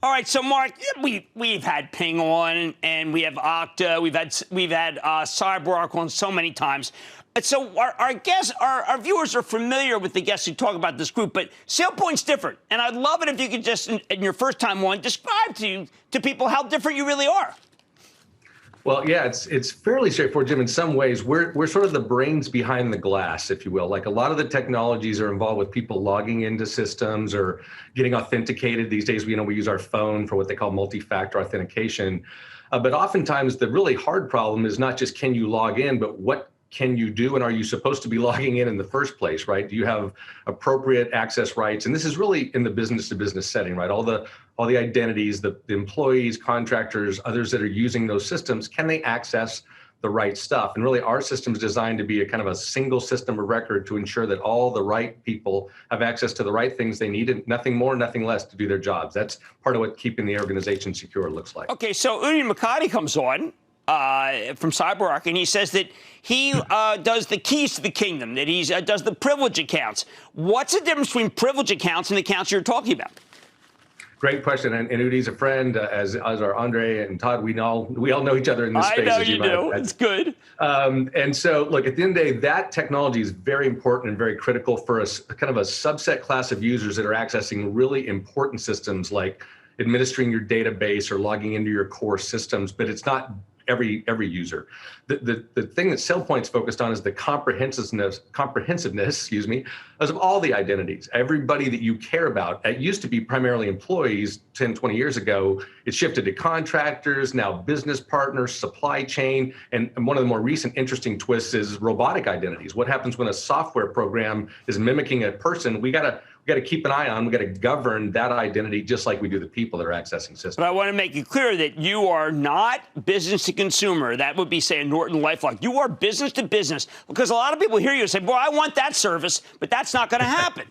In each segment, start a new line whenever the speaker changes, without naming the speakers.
All right, so Mark, we've had Ping on, and we have Okta, we've had CyberArk on so many times. So our guests, our viewers are familiar with the guests who talk about this group, but SailPoint's different, and I'd love it if you could just, in your first time on, describe to people how different you really are.
Well, yeah, it's fairly straightforward, Jim. In some ways, we're sort of the brains behind the glass, if you will. Like a lot of the technologies are involved with people logging into systems or getting authenticated. These days, we use our phone for what they call multi-factor authentication. But oftentimes, the really hard problem is not just can you log in, but what can you do, and are you supposed to be logging in the first place, right? Do you have appropriate access rights? And this is really in the business-to-business setting, right? All the identities, the employees, contractors, others that are using those systems, can they access the right stuff? And really, our system is designed to be a kind of a single system of record to ensure that all the right people have access to the right things they need, and nothing more, nothing less to do their jobs. That's part of what keeping the organization secure looks like.
Okay, so Uni Makati comes on from CyberArk, and he says that he does the keys to the kingdom, that he does the privilege accounts. What's the difference between privilege accounts and the accounts you're talking about?
Great question, and Udi's a friend, as are Andre and Todd. We all know each other in this space.
I know you do. It's good.
And so, look, at the end of the day, that technology is very important and very critical for a kind of a subset class of users that are accessing really important systems like administering your database or logging into your core systems, but it's not every user. The thing that SailPoint's focused on is the comprehensiveness, of all the identities. Everybody that you care about. It used to be primarily employees 10, 20 years ago. It shifted to contractors, now business partners, supply chain, and one of the more recent interesting twists is robotic identities. What happens when a software program is mimicking a person? We got to keep an eye on. We got to govern that identity just like we do the people that are accessing systems.
But I want to make it clear that you are not business to consumer. That would be, say, a Norton LifeLock. You are business to business, because a lot of people hear you and say, "Boy, I want that service," but that's not going to happen.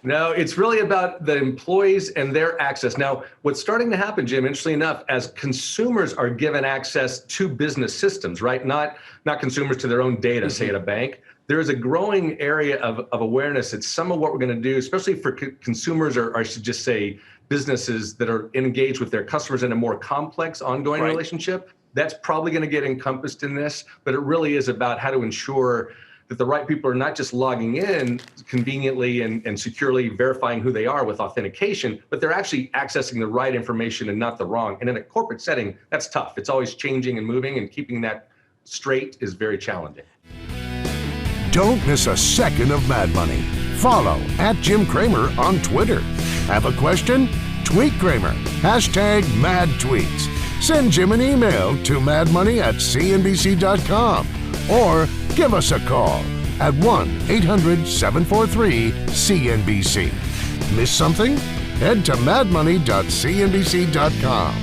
No, it's really about the employees and their access. Now, what's starting to happen, Jim, interestingly enough, as consumers are given access to business systems, right? Not consumers to their own data, say at a bank. There is a growing area of awareness that some of what we're going to do, especially for consumers, or I should just say businesses that are engaged with their customers in a more complex, ongoing relationship, that's probably going to get encompassed in this. But it really is about how to ensure that the right people are not just logging in conveniently and securely verifying who they are with authentication, but they're actually accessing the right information and not the wrong. And in a corporate setting, that's tough. It's always changing and moving, and keeping that straight is very challenging.
Don't miss a second of Mad Money. Follow @JimCramer on Twitter. Have a question? Tweet Kramer. #MadTweets. Send Jim an email to madmoney@cnbc.com or give us a call at 1-800-743-CNBC. Miss something? Head to madmoney.cnbc.com.